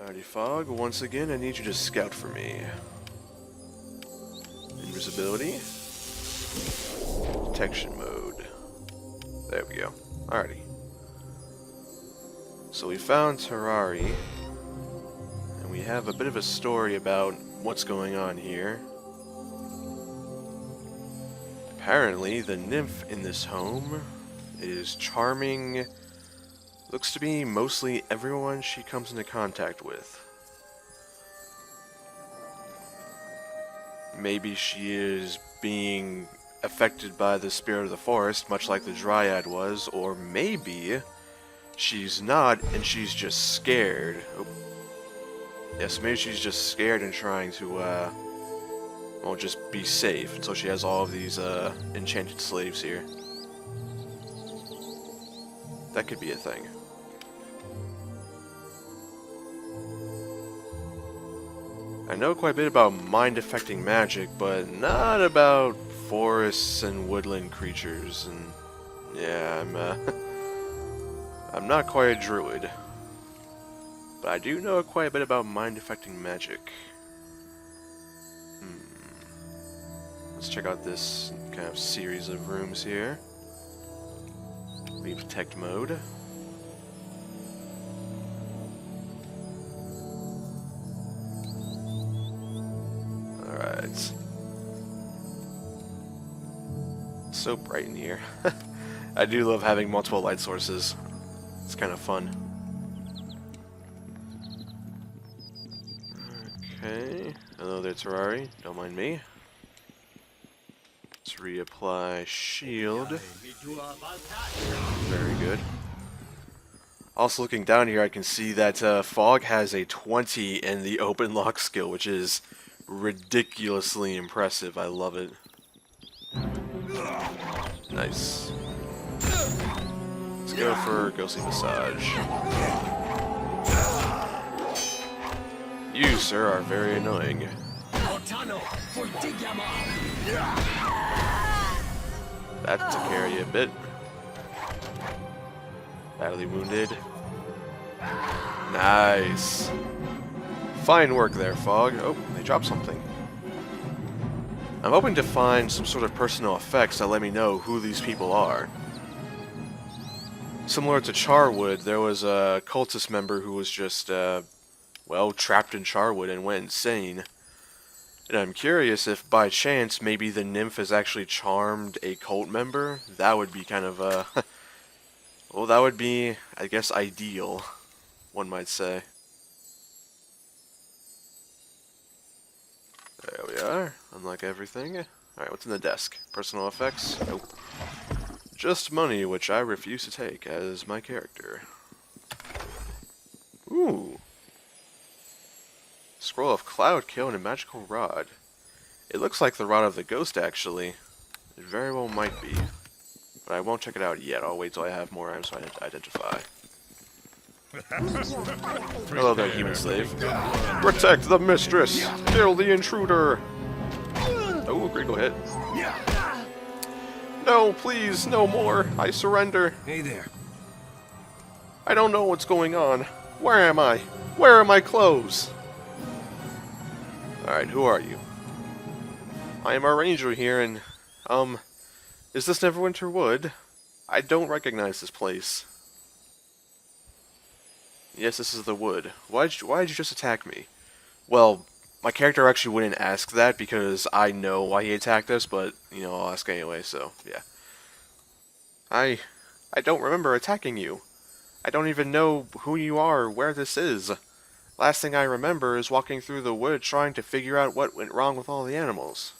Alrighty, Fog. Once again, I need you to scout for me. Invisibility. Detection mode. There we go. Alrighty. So we found Terrari, and we have a bit of a story about what's going on here. Apparently, the nymph in this home is charming. Looks to be mostly everyone she comes into contact with. Maybe she is being affected by the spirit of the forest, much like the Dryad was, or maybe she's not and she's just scared. Oh. Yes, maybe she's just scared and trying to, well, just be safe until she has all of these, enchanted slaves here. That could be a thing. I know quite a bit about mind-affecting magic, but not about forests and woodland creatures, and yeah, I'm not quite a druid. But I do know quite a bit about mind-affecting magic. Let's check out this kind of series of rooms here. Leave detect mode. Alright. So bright in here. I do love having multiple light sources. It's kind of fun. Okay. Hello there, Terrari. Don't mind me. Let's reapply shield. Very good. Also, looking down here, I can see that Fog has a 20 in the open lock skill, which is ridiculously impressive. I love it. Nice. Let's go for ghostly massage. You, sir, are very annoying. That took care of you a bit. Badly wounded. Nice. Fine work there, Fog. Oh, they dropped something. I'm hoping to find some sort of personal effects that let me know who these people are. Similar to Charwood, there was a cultist member who was just, well, trapped in Charwood and went insane. And I'm curious if, by chance, maybe the nymph has actually charmed a cult member. That would be kind of, well, that would be, I guess, ideal, one might say. There we are. Unlock everything. Alright, what's in the desk? Personal effects? Nope. Just money, which I refuse to take as my character. Ooh. Scroll of Cloud Kill and a magical rod. It looks like the rod of the ghost, actually. It very well might be. But I won't check it out yet. I'll wait till I have more items so I can identify. Hello there, human slave. Protect the mistress! Kill the intruder! Oh, critical hit. No, please, no more. I surrender. Hey there. I don't know what's going on. Where am I? Where are my clothes? Alright, who are you? I am a ranger here, and, is this Neverwinter Wood? I don't recognize this place. Yes, this is the wood. Why did you just attack me? Well, my character actually wouldn't ask that because I know why he attacked us, but, you know, I'll ask anyway, so, yeah. I don't remember attacking you. I don't even know who you are or where this is. Last thing I remember is walking through the wood trying to figure out what went wrong with all the animals.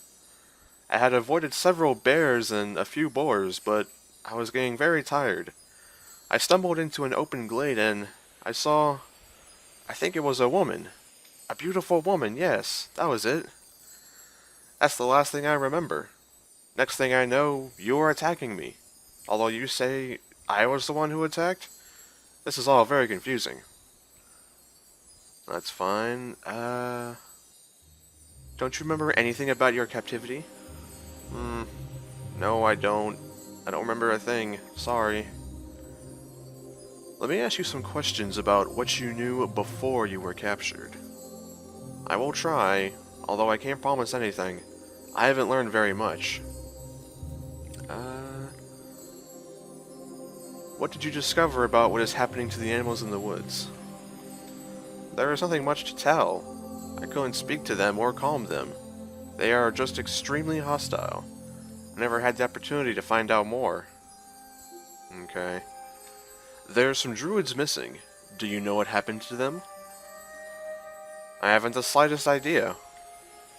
I had avoided several bears and a few boars, but I was getting very tired. I stumbled into an open glade and I saw, I think it was a woman. A beautiful woman, yes, that was it. That's the last thing I remember. Next thing I know, you are attacking me. Although you say I was the one who attacked? This is all very confusing. That's fine. Don't you remember anything about your captivity? No, I don't. I don't remember a thing. Sorry. Let me ask you some questions about what you knew before you were captured. I will try, although I can't promise anything. I haven't learned very much. What did you discover about what is happening to the animals in the woods? There is nothing much to tell. I couldn't speak to them or calm them. They are just extremely hostile. I never had the opportunity to find out more. Okay. There's some druids missing. Do you know what happened to them? I haven't the slightest idea.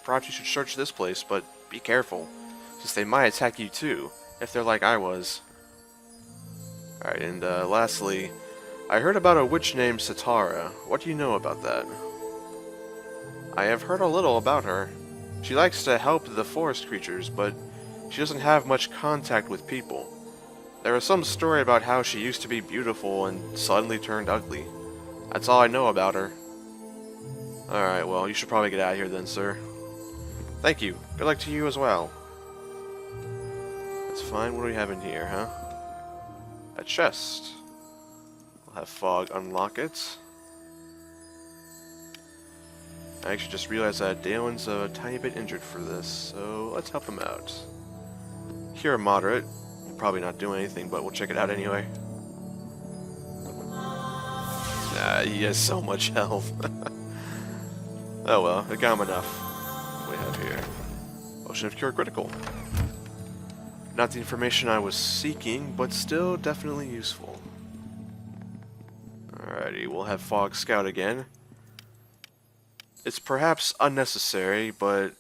Perhaps you should search this place, but be careful, since they might attack you too, if they're like I was. Alright, and lastly, I heard about a witch named Sitara. What do you know about that? I have heard a little about her. She likes to help the forest creatures, but she doesn't have much contact with people. There is some story about how she used to be beautiful and suddenly turned ugly. That's all I know about her. Alright, well, you should probably get out of here then, sir. Thank you. Good luck to you as well. That's fine. What do we have in here, huh? A chest. I'll have Fog unlock it. I actually just realized that Dalen's a tiny bit injured for this, so let's help him out. Cure moderate. We'll probably not do anything, but we'll check it out anyway. He has so much health. Oh well, I got him enough. What do we have here? Potion of Cure Critical. Not the information I was seeking, but still definitely useful. Alrighty, we'll have Fog scout again. It's perhaps unnecessary, but,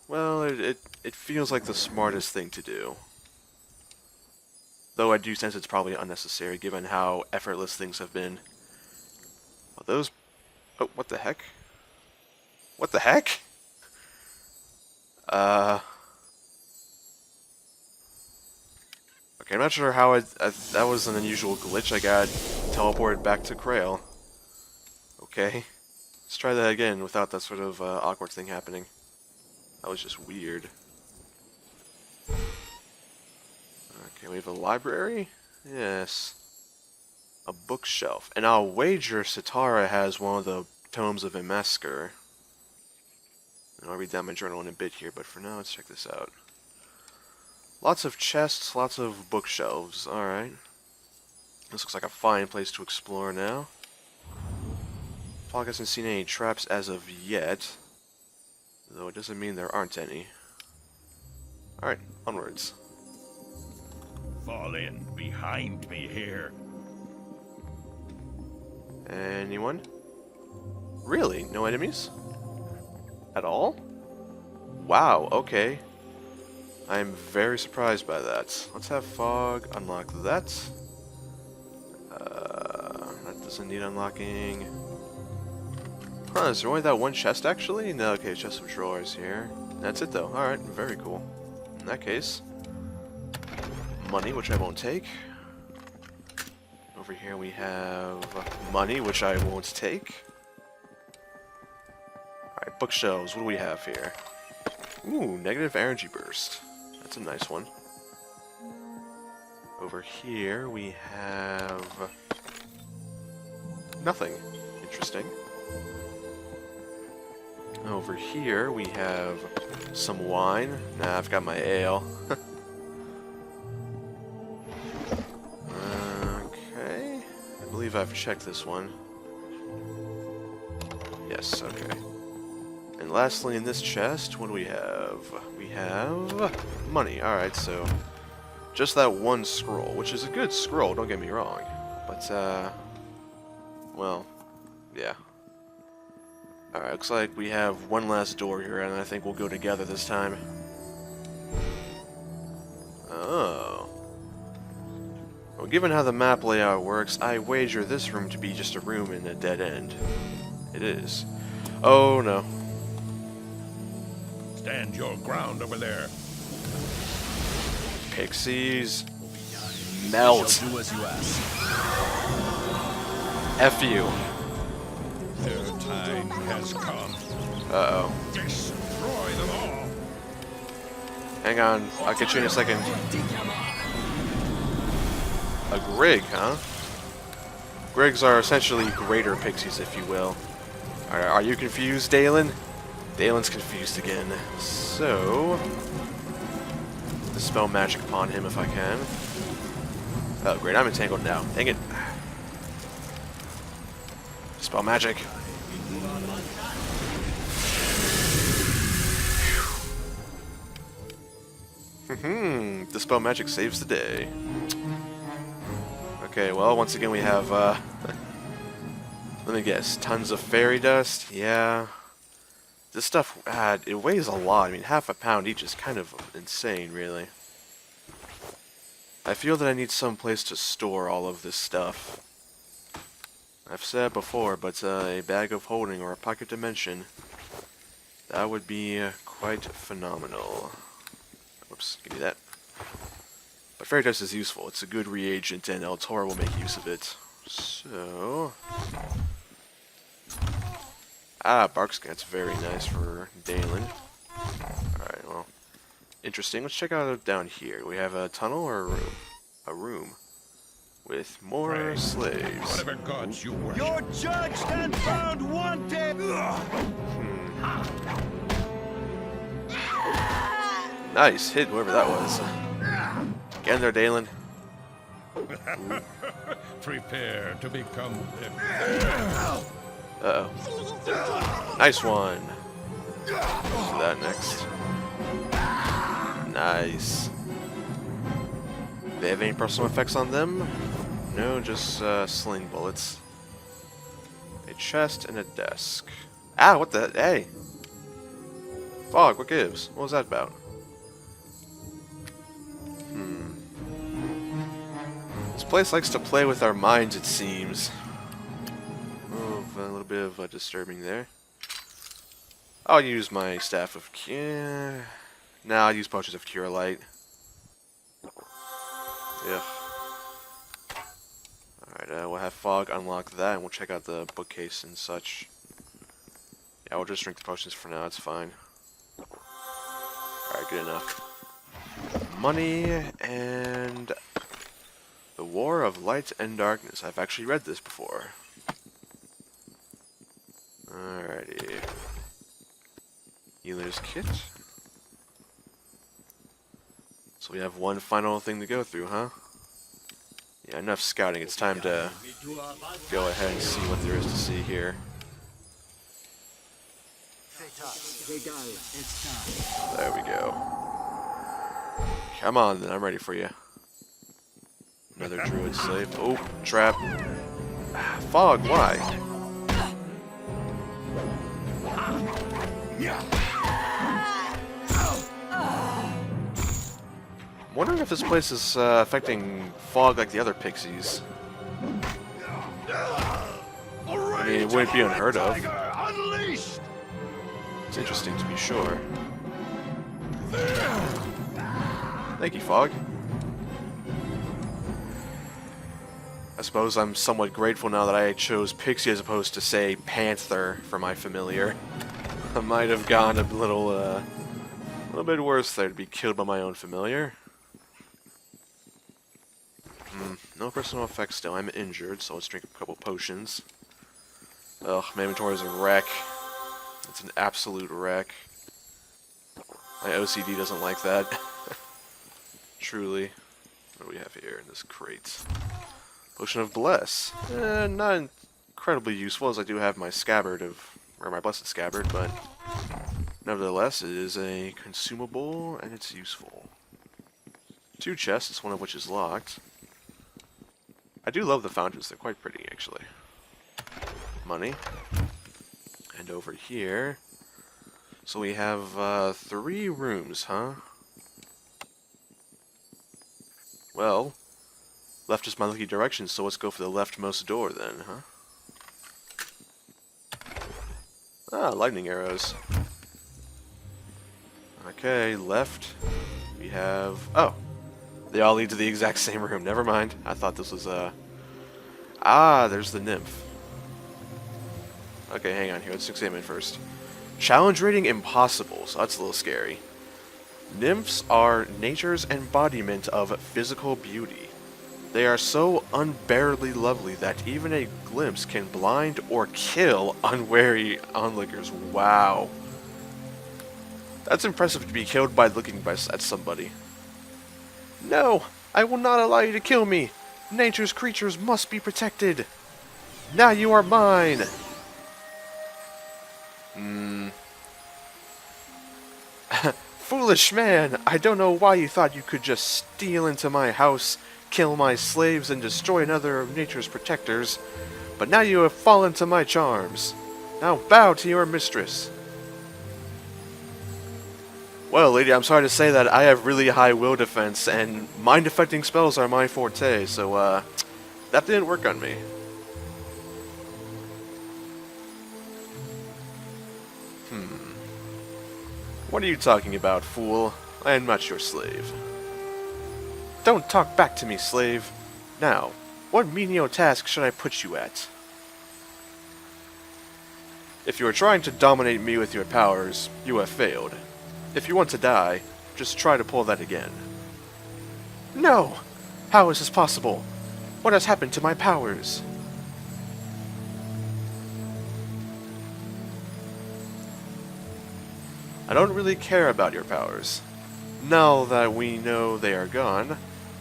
well, it feels like the smartest thing to do. Though I do sense it's probably unnecessary, given how effortless things have been. Well, those... Oh, what the heck? What the heck? Okay, I'm not sure how that was an unusual glitch. I got teleported back to Krael. Okay. Let's try that again without that sort of awkward thing happening. That was just weird. Okay, we have a library? Yes. A bookshelf. And I'll wager Sitara has one of the tomes of Imesker. And I'll read down my journal in a bit here, but for now, let's check this out. Lots of chests, lots of bookshelves. Alright. This looks like a fine place to explore now. Fog hasn't seen any traps as of yet, though it doesn't mean there aren't any. Alright, onwards. Fall in behind me here. Anyone? Really? No enemies? At all? Wow, okay. I'm very surprised by that. Let's have Fog unlock that. That doesn't need unlocking. Huh, is there only that one chest actually? No, okay, chest of drawers here. That's it though. Alright, very cool. In that case, money, which I won't take. Over here we have money, which I won't take. Alright, bookshelves, what do we have here? Ooh, negative energy burst. That's a nice one. Over here we have nothing. Interesting. Over here we have some wine. Nah, I've got my ale. Okay. I believe I've checked this one. Yes, okay. And lastly in this chest, what do we have? We have money. Alright, so just that one scroll, which is a good scroll, don't get me wrong. But, well, yeah. Alright, looks like we have one last door here, and I think we'll go together this time. Oh. Well, given how the map layout works, I wager this room to be just a room in a dead end. It is. Oh, no. Stand your ground over there. Pixies. Melt. Do as you ask. F you. Their time has come. Uh-oh. Destroy them all. Hang on, I'll get you in a second. A Grig, huh? Grigs are essentially greater pixies, if you will. Alright, are you confused, Dalen? Dalen's confused again. So... dispel magic upon him if I can. Oh, great, I'm entangled now. Dang it. Dispel magic. Dispel magic saves the day. Okay, well, once again we have, let me guess, tons of fairy dust? Yeah. This stuff, it weighs a lot. I mean, half a pound each is kind of insane, really. I feel that I need some place to store all of this stuff. I've said it before, but a bag of holding or a pocket dimension, that would be quite phenomenal. Whoops, give me that. But fairy dust is useful. It's a good reagent, and Entair will make use of it. So... bark scan's very nice for Dalen. Alright, well... interesting. Let's check out down here. Do we have a tunnel or a room? A room. With more slaves. Whatever gods you worship. You're judged and found wanted! Nice hit, whoever that was. Get in there, Dalen. Prepare to become... Uh-oh. Nice one. Do that next. Nice. Do they have any personal effects on them? No, just sling bullets. A chest and a desk. Ah, what the... hey! Fog, what gives? What was that about? This place likes to play with our minds, it seems. Oh, a little bit of disturbing there. I'll use my staff of cure. Nah, I'll use potions of cure light. Yeah. Alright, we'll have Fog unlock that, and we'll check out the bookcase and such. Yeah, we'll just drink the potions for now, it's fine. Alright, good enough. Money, and... The War of Light and Darkness. I've actually read this before. Alrighty. Healer's Kit. So we have one final thing to go through, huh? Yeah, enough scouting. It's time to go ahead and see what there is to see here. There we go. Come on, then. I'm ready for you. Another druid slave. Oh, trap. Fog, why? I'm wondering if this place is affecting Fog like the other pixies. I mean, it wouldn't be unheard of. It's interesting to be sure. Thank you, Fog. I suppose I'm somewhat grateful now that I chose Pixie as opposed to, say, Panther for my familiar. I might have gone a little bit worse there to be killed by my own familiar. No personal effects still. I'm injured, so let's drink a couple potions. Ugh, my inventory is a wreck. It's an absolute wreck. My OCD doesn't like that. Truly. What do we have here in this crate? Potion of Bless. Not incredibly useful, as I do have my scabbard or my blessed scabbard, but nevertheless, it is a consumable and it's useful. 2 chests, one of which is locked. I do love the fountains, they're quite pretty, actually. Money. And over here, so we have 3 rooms, huh? Well, left is my lucky direction, so let's go for the leftmost door then, huh? Ah, lightning arrows. Okay, left. We have... oh! They all lead to the exact same room. Never mind. I thought this was ah, there's the nymph. Okay, hang on here. Let's examine first. Challenge rating impossible, so that's a little scary. Nymphs are nature's embodiment of physical beauty. They are so unbearably lovely that even a glimpse can blind or kill unwary onlookers. Wow. That's impressive to be killed by looking at somebody. No! I will not allow you to kill me! Nature's creatures must be protected! Now you are mine! Foolish man! I don't know why you thought you could just steal into my house, kill my slaves, and destroy another of nature's protectors. But now you have fallen to my charms. Now bow to your mistress. Well, lady, I'm sorry to say that I have really high will defense, and mind-affecting spells are my forte, so, that didn't work on me. What are you talking about, fool? I am not your slave. Don't talk back to me, slave. Now, what menial task should I put you at? If you are trying to dominate me with your powers, you have failed. If you want to die, just try to pull that again. No! How is this possible? What has happened to my powers? I don't really care about your powers. Now that we know they are gone,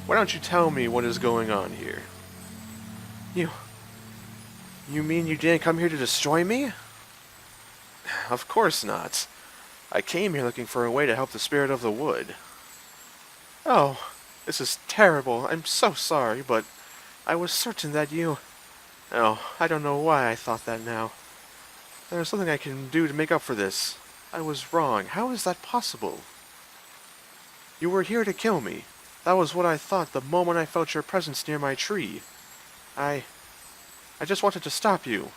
why don't you tell me what is going on here? You mean you didn't come here to destroy me? Of course not. I came here looking for a way to help the spirit of the wood. Oh, this is terrible. I'm so sorry, but I was certain that you... Oh, I don't know why I thought that now. There's something I can do to make up for this. I was wrong. How is that possible? You were here to kill me. That was what I thought the moment I felt your presence near my tree. I just wanted to stop you.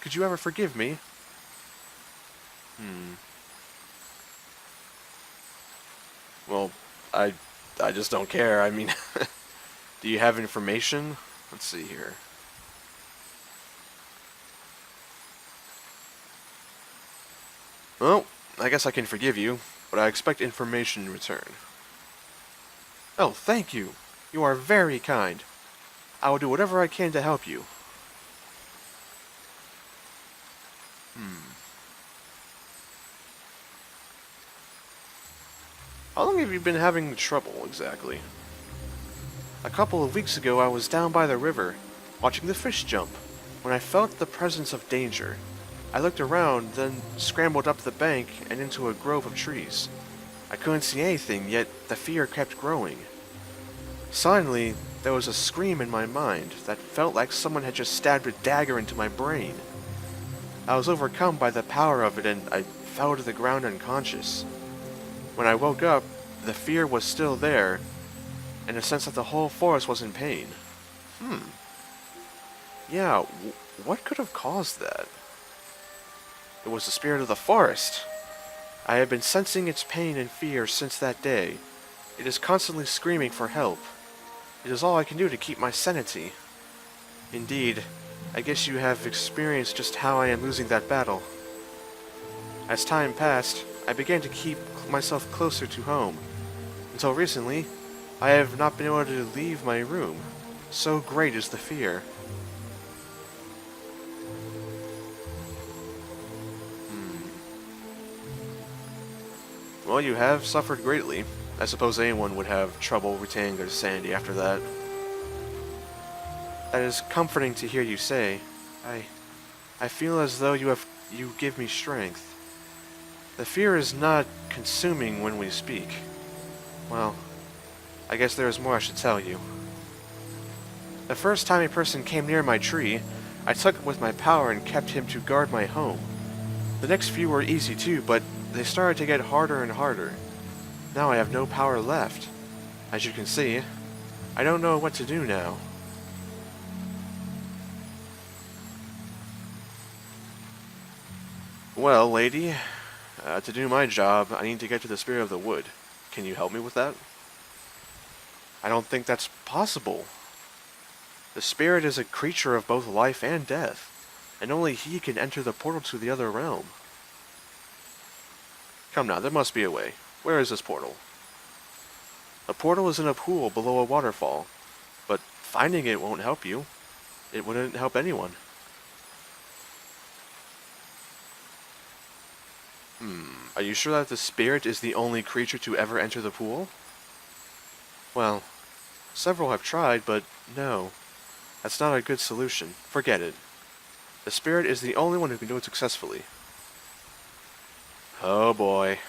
Could you ever forgive me? Well, I just don't care. I mean, do you have information? Let's see here. Well, I guess I can forgive you, but I expect information in return. Oh, thank you. You are very kind. I will do whatever I can to help you. How long have you been having trouble, exactly? A couple of weeks ago, I was down by the river, watching the fish jump, when I felt the presence of danger. I looked around, then scrambled up the bank and into a grove of trees. I couldn't see anything, yet the fear kept growing. Suddenly, there was a scream in my mind that felt like someone had just stabbed a dagger into my brain. I was overcome by the power of it and I fell to the ground unconscious. When I woke up, the fear was still there, and a sense that the whole forest was in pain. Yeah, what could have caused that? It was the spirit of the forest. I have been sensing its pain and fear since that day. It is constantly screaming for help. It is all I can do to keep my sanity. Indeed, I guess you have experienced just how I am losing that battle. As time passed, I began to keep myself closer to home. Until recently, I have not been able to leave my room. So great is the fear. Well, you have suffered greatly. I suppose anyone would have trouble retaining their sanity after that. That is comforting to hear you say. I feel as though you give me strength. The fear is not consuming when we speak. Well, I guess there is more I should tell you. The first time a person came near my tree, I took him with my power and kept him to guard my home. The next few were easy too, but they started to get harder and harder. Now I have no power left. As you can see, I don't know what to do now. Well, lady, to do my job, I need to get to the spirit of the wood. Can you help me with that? I don't think that's possible. The spirit is a creature of both life and death, and only he can enter the portal to the other realm. Come now, there must be a way. Where is this portal? The portal is in a pool below a waterfall, but finding it won't help you. It wouldn't help anyone. Are you sure that the spirit is the only creature to ever enter the pool? Well, several have tried, but no. That's not a good solution. Forget it. The spirit is the only one who can do it successfully. Oh boy.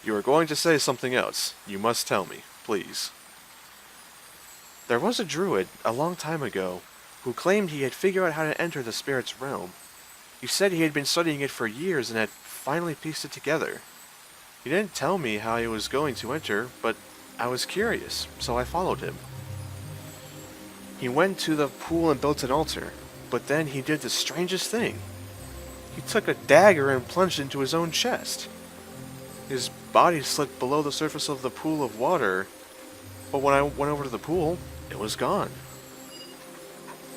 You are going to say something else. You must tell me, please. There was a druid, a long time ago, who claimed he had figured out how to enter the spirit's realm. He said he had been studying it for years and had finally pieced it together. He didn't tell me how he was going to enter, but I was curious, so I followed him. He went to the pool and built an altar, but then he did the strangest thing. He took a dagger and plunged into his own chest. His body slipped below the surface of the pool of water, but when I went over to the pool, it was gone.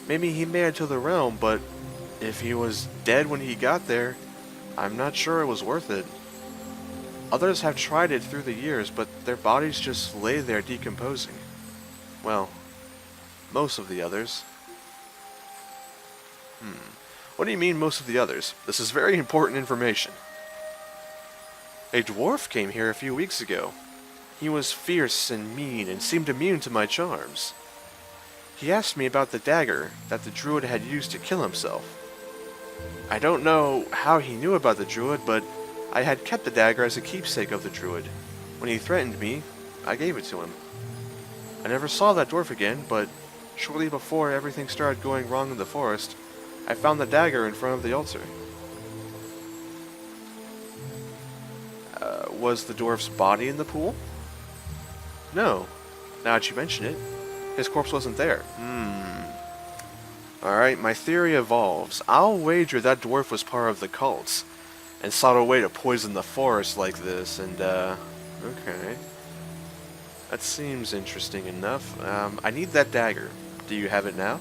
Maybe he made it to the realm, but if he was dead when he got there, I'm not sure it was worth it. Others have tried it through the years, but their bodies just lay there decomposing. Well, most of the others. What do you mean most of the others? This is very important information. A dwarf came here a few weeks ago. He was fierce and mean and seemed immune to my charms. He asked me about the dagger that the druid had used to kill himself. I don't know how he knew about the druid, but I had kept the dagger as a keepsake of the druid. When he threatened me, I gave it to him. I never saw that dwarf again, but shortly before everything started going wrong in the forest, I found the dagger in front of the altar. Was the dwarf's body in the pool? No. Now that you mention it, his corpse wasn't there. Alright, my theory evolves. I'll wager that dwarf was part of the cult and sought a way to poison the forest like this, and, okay. That seems interesting enough. I need that dagger. Do you have it now?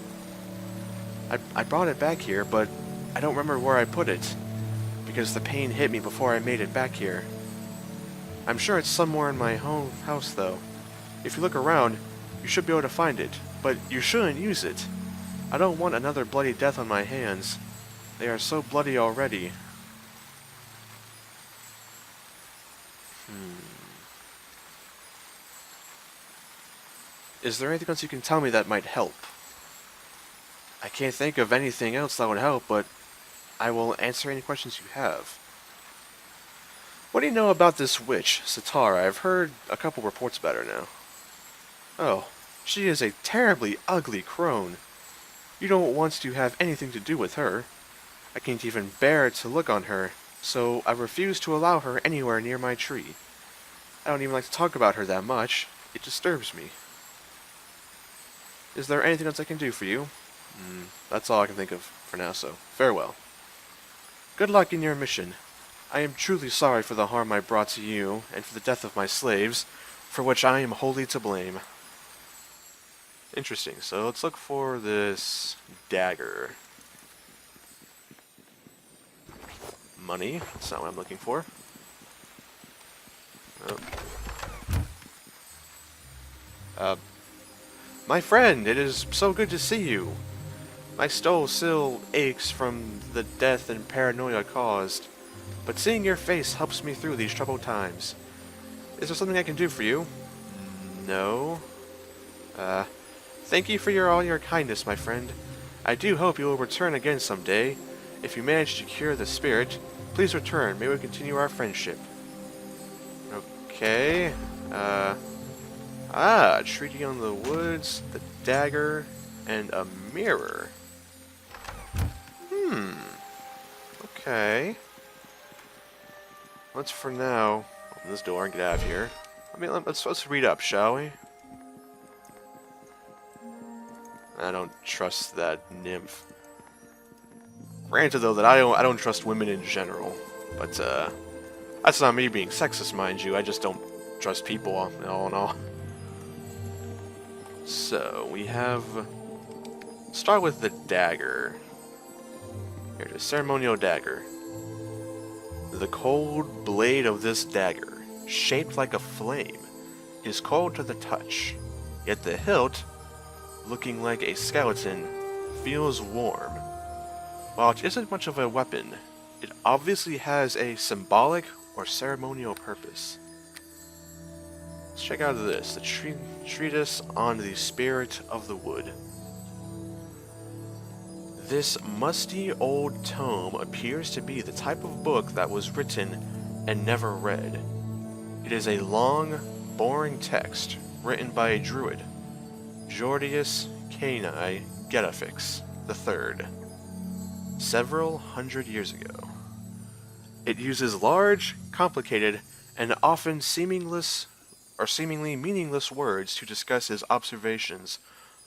I brought it back here, but I don't remember where I put it, because the pain hit me before I made it back here. I'm sure it's somewhere in my home house, though. If you look around, you should be able to find it, but you shouldn't use it. I don't want another bloody death on my hands. They are so bloody already. Is there anything else you can tell me that might help? I can't think of anything else that would help, but I will answer any questions you have. What do you know about this witch, Satara? I've heard a couple reports about her now. Oh, she is a terribly ugly crone. You don't want to have anything to do with her. I can't even bear to look on her, so I refuse to allow her anywhere near my tree. I don't even like to talk about her that much. It disturbs me. Is there anything else I can do for you? That's all I can think of for now, so farewell. Good luck in your mission. I am truly sorry for the harm I brought to you, and for the death of my slaves, for which I am wholly to blame. Interesting, so let's look for this dagger. Money, that's not what I'm looking for. My friend, it is so good to see you. My soul still aches from the death and paranoia caused, but seeing your face helps me through these troubled times. Is there something I can do for you? No. Thank you for all your kindness, my friend. I do hope you will return again someday. If you manage to cure the spirit, please return. May we continue our friendship. Okay. Treaty on the Woods, the dagger, and a mirror. Okay. Let's for now open this door and get out of here. I mean, let's read up, shall we? I don't trust that nymph. Granted, though, that I don't trust women in general, but that's not me being sexist, mind you. I just don't trust people all in all. So we have. Start with the dagger. Here it is, ceremonial dagger. The cold blade of this dagger, shaped like a flame, is cold to the touch, yet the hilt, looking like a skeleton, feels warm. While it isn't much of a weapon, it obviously has a symbolic or ceremonial purpose. Let's check out this, the treatise on the spirit of the wood. This musty old tome appears to be the type of book that was written and never read. It is a long, boring text written by a druid, Jordius Cani Getafix III, several hundred years ago. It uses large, complicated, and often seemingly meaningless words to discuss his observations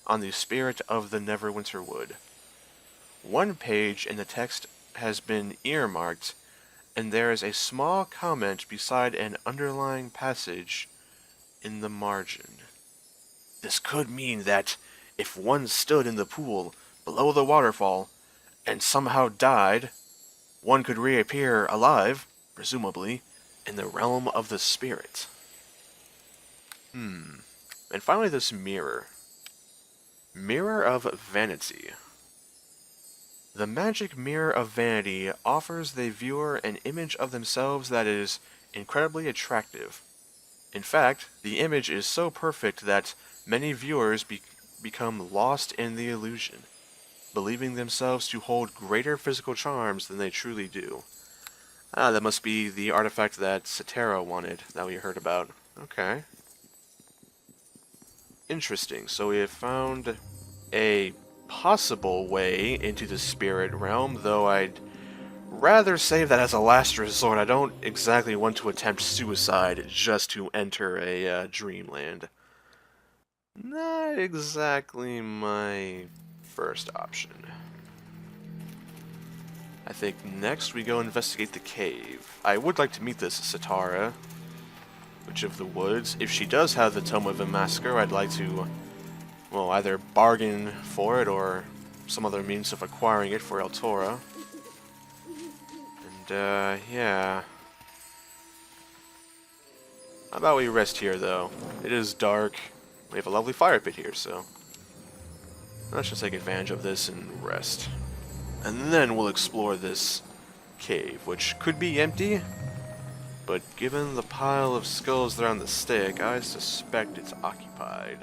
on the spirit of the Neverwinter wood. One page in the text has been earmarked, and there is a small comment beside an underlying passage in the margin. This could mean that if one stood in the pool below the waterfall and somehow died, one could reappear alive, presumably, in the realm of the spirit. And finally this mirror. Mirror of Vanity. The magic mirror of vanity offers the viewer an image of themselves that is incredibly attractive. In fact, the image is so perfect that many viewers become lost in the illusion, believing themselves to hold greater physical charms than they truly do. That must be the artifact that Satara wanted, that we heard about. Okay. Interesting, so we have found a possible way into the spirit realm, though I'd rather save that as a last resort. I don't exactly want to attempt suicide just to enter a dreamland. Not exactly my first option. I think next we go investigate the cave. I would like to meet this Satara, Witch of the Woods. If she does have the Tome of the Massacre, I'd like to, well, either bargain for it or some other means of acquiring it for Eltora. And, yeah. How about we rest here, though? It is dark. We have a lovely fire pit here, so let's just take advantage of this and rest. And then we'll explore this cave, which could be empty, but given the pile of skulls there on the stick, I suspect it's occupied.